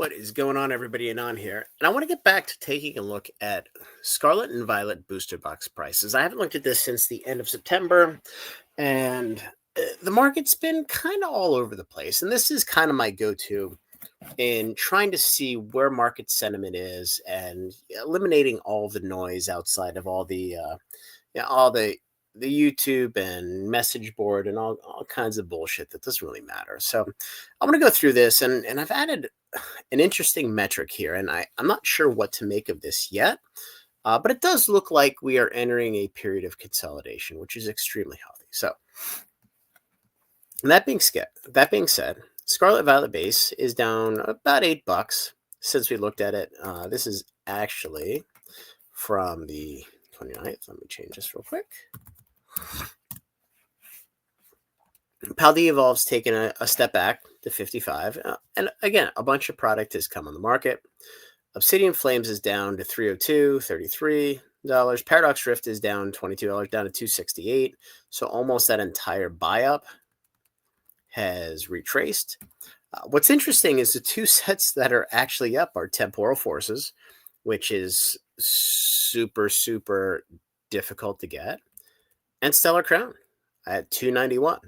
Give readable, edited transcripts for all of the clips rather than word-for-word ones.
What is going on, everybody, and on here? And I want to get back to taking a look at Scarlet and Violet booster box prices. I haven't looked at this since the end of September, and the market's been kind of all over the place. And this is kind of my go-to in trying to see where market sentiment is and eliminating all the noise outside of all the YouTube and message board and all kinds of bullshit that doesn't really matter. So I'm going to go through this, and I've added an interesting metric here, and I'm not sure what to make of this yet, but it does look like we are entering a period of consolidation, which is extremely healthy. So that being said, Scarlet Violet base is down about $8 since we looked at it. This is actually from the 29th. Let me change this real quick. Paldea Evolve's taken a step back to 55. And again, a bunch of product has come on the market. Obsidian Flames is down to 302, $33. Paradox Rift is down $22, down to 268. So almost that entire buy-up has retraced. What's interesting is the two sets that are actually up are Temporal Forces, which is super, super difficult to get, and Stellar Crown at 291.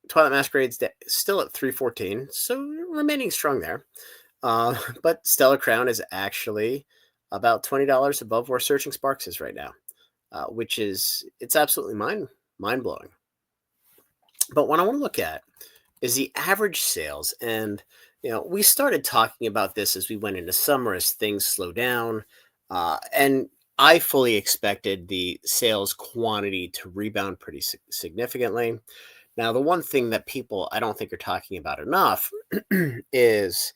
Twilight Masquerade's still at 314, so remaining strong there. But Stellar Crown is actually about $20 above where Searching Sparks is right now, which is it's absolutely mind blowing. But what I want to look at is the average sales, and we started talking about this as we went into summer as things slow down, and I fully expected the sales quantity to rebound pretty significantly. Now, the one thing that people I don't think are talking about enough is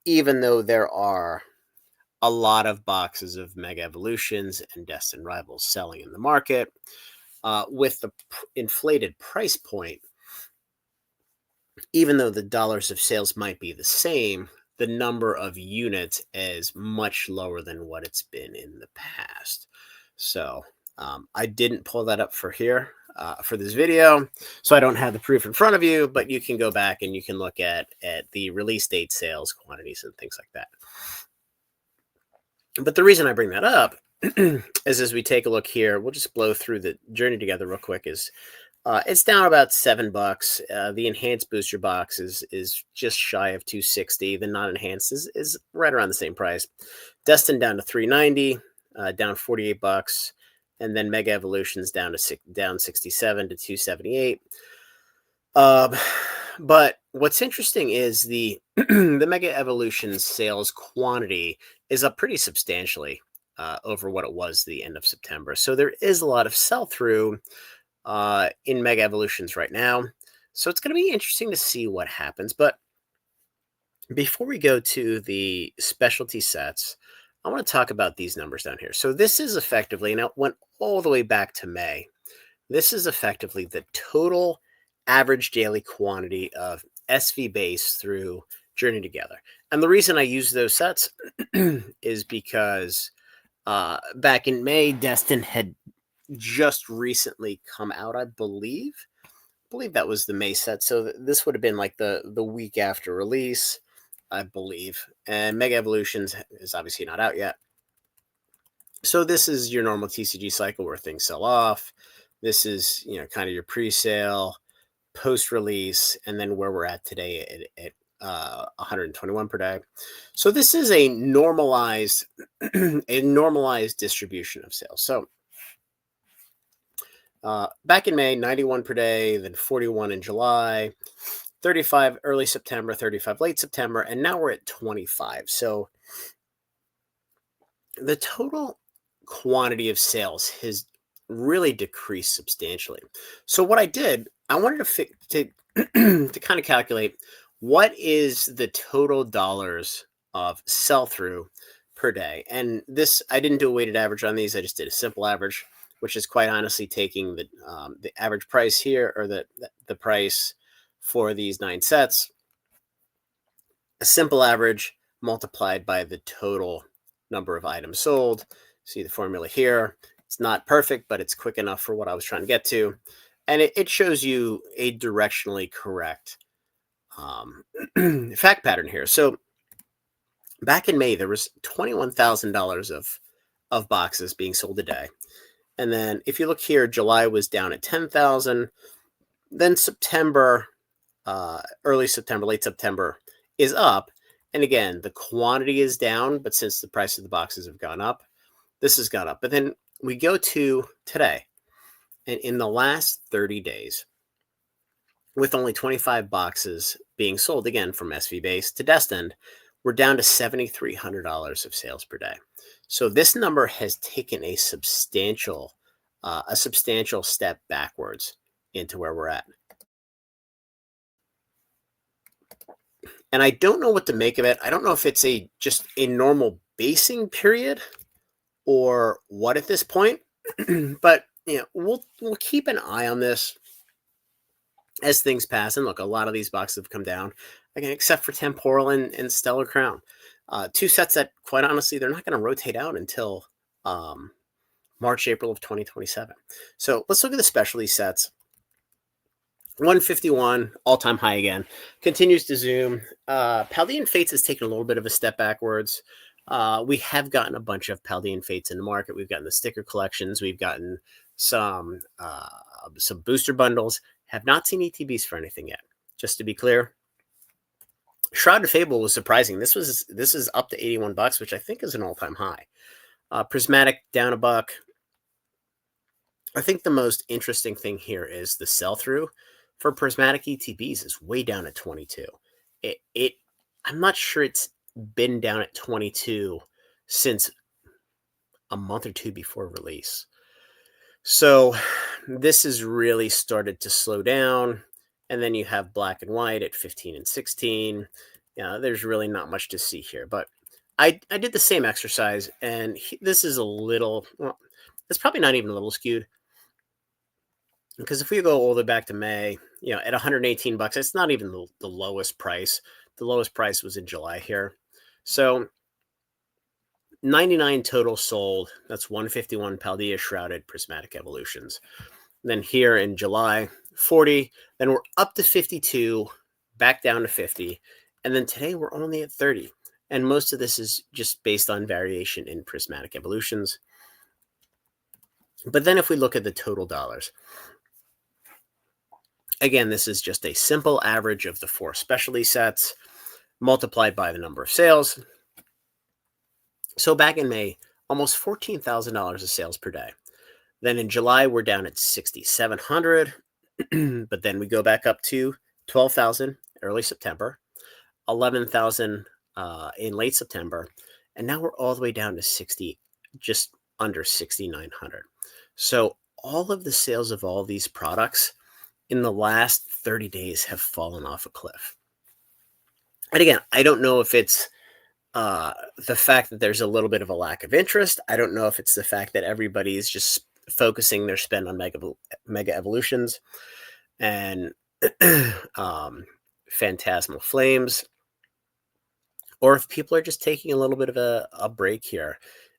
even though there are a lot of boxes of Mega Evolutions and Destined Rivals selling in the market, with the inflated price point, even though the dollars of sales might be the same, the number of units is much lower than what it's been in the past. So I didn't pull that up for here for this video, so I don't have the proof in front of you, but you can go back and you can look at the release date sales quantities and things like that. But the reason I bring that up is as we take a look here, we'll just blow through the journey together real quick, is it's down about $7. The enhanced booster box is just shy of 260. The non-enhanced is right around the same price. Destined down to 390, down $48, and then Mega Evolutions down 67 to 278. But what's interesting is the the Mega Evolution sales quantity is up pretty substantially over what it was the end of September. So there is a lot of sell-through in Mega Evolutions right now. So it's going to be interesting to see what happens. But before we go to the specialty sets, I want to talk about these numbers down here. So this is effectively, and it went all the way back to May. This is effectively the total average daily quantity of SV base through Journey Together. And the reason I use those sets is because back in May, Destin had just recently come out, I believe that was the May set. So this would have been like the week after release, I believe. And Mega Evolutions is obviously not out yet. So this is your normal TCG cycle where things sell off. This is, kind of your pre-sale, post-release, and then where we're at today at 121 per day. So this is a normalized distribution of sales. So back in May, 91 per day, then 41 in July, 35 early September, 35 late September, and now we're at 25. So the total quantity of sales has really decreased substantially. So what I did, I wanted to kind of calculate what is the total dollars of sell-through per day. And this, I didn't do a weighted average on these. I just did a simple average, which is quite honestly taking the average price here, or the price for these 9 sets, a simple average multiplied by the total number of items sold. See the formula here. It's not perfect, but it's quick enough for what I was trying to get to. And it shows you a directionally correct fact pattern here. So back in May, there was $21,000 of boxes being sold a day. And then if you look here, July was down at 10,000. Then September, early September, late September is up. And again, the quantity is down, but since the price of the boxes have gone up, this has gone up. But then we go to today, and in the last 30 days, with only 25 boxes being sold, again from SV Base to Destined, we're down to $7,300 of sales per day. So this number has taken a substantial step backwards into where we're at. And I don't know what to make of it. I don't know if it's just a normal basing period or what at this point. But we'll keep an eye on this as things pass. And look, a lot of these boxes have come down, again, except for Temporal and Stellar Crown. Two sets that, quite honestly, they're not going to rotate out until March, April of 2027. So let's look at the specialty sets. 151, all-time high again. Continues to zoom. Paldean Fates has taken a little bit of a step backwards. We have gotten a bunch of Paldean Fates in the market. We've gotten the sticker collections. We've gotten some booster bundles. Have not seen ETBs for anything yet. Just to be clear, Shroud of Fable was surprising. This is up to $81, which I think is an all-time high. Prismatic down $1. I think the most interesting thing here is the sell-through for Prismatic ETBs is way down at 22. I'm not sure it's been down at 22 since a month or two before release. So this has really started to slow down. And then you have Black and White at 15 and 16. There's really not much to see here. But I did the same exercise, and this is a little, well, it's probably not even a little skewed. Because if we go all the way back to May, at $118, it's not even the lowest price. The lowest price was in July here. So 99 total sold. That's 151 Paldea Shrouded Prismatic Evolutions. And then here in July, 40. Then we're up to 52, back down to 50. And then today we're only at 30. And most of this is just based on variation in Prismatic Evolutions. But then if we look at the total dollars, again, this is just a simple average of the 4 specialty sets multiplied by the number of sales. So back in May, almost $14,000 of sales per day. Then in July, we're down at 6,700. But then we go back up to 12,000 early September, 11,000 in late September. And now we're all the way down to just under 6,900. So all of the sales of all these products in the last 30 days have fallen off a cliff. And again, I don't know if it's the fact that there's a little bit of a lack of interest. I don't know if it's the fact that everybody is just focusing their spend on mega evolutions and Phantasmal Flames, or if people are just taking a little bit of a break here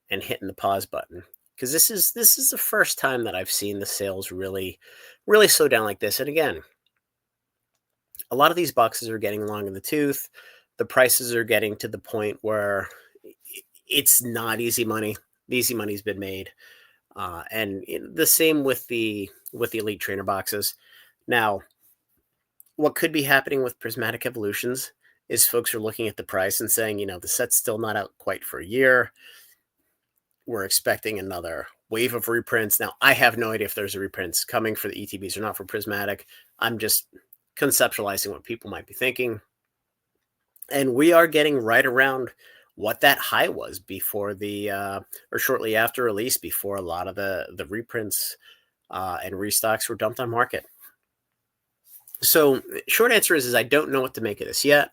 and hitting the pause button. Because this is the first time that I've seen the sales really slow down like this. And again, a lot of these boxes are getting long in the tooth. The prices are getting to the point where it's not easy money. The easy money's been made. And the same with the Elite Trainer boxes. Now, what could be happening with Prismatic Evolutions is folks are looking at the price and saying, the set's still not out quite for a year. We're expecting another wave of reprints. Now, I have no idea if there's a reprints coming for the ETBs or not for Prismatic. I'm just conceptualizing what people might be thinking. And we are getting right around what that high was before or shortly after release, before a lot of the reprints and restocks were dumped on market. So short answer is I don't know what to make of this yet.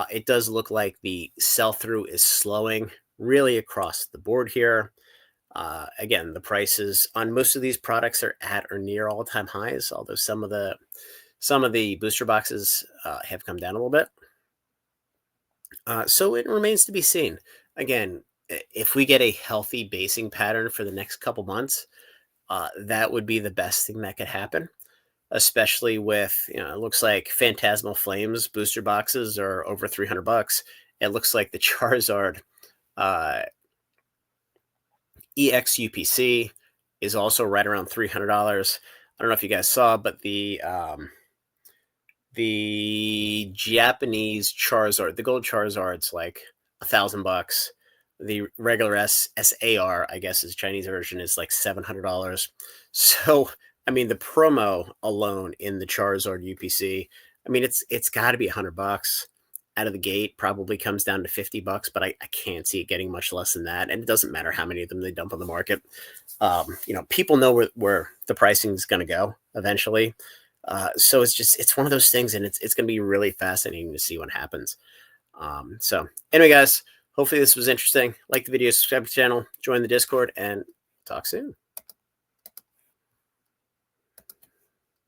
It does look like the sell-through is slowing really across the board here. Again, the prices on most of these products are at or near all-time highs, although some of the booster boxes have come down a little bit. So it remains to be seen. Again, if we get a healthy basing pattern for the next couple months, that would be the best thing that could happen. especially with, it looks like Phantasmal Flames booster boxes are over $300. It looks like the Charizard uh, EXUPC is also right around $300. I don't know if you guys saw, but the Japanese Charizard, the gold Charizard's like $1,000. The regular SAR, I guess, is Chinese version, is like $700. So, I mean, the promo alone in the Charizard UPC, I mean, it's got to be $100 out of the gate. Probably comes down to $50, but I can't see it getting much less than that. And it doesn't matter how many of them they dump on the market. People know where the pricing is going to go eventually. So it's one of those things, and it's going to be really fascinating to see what happens. So anyway, guys, hopefully this was interesting. Like the video, subscribe to the channel, join the Discord, and talk soon.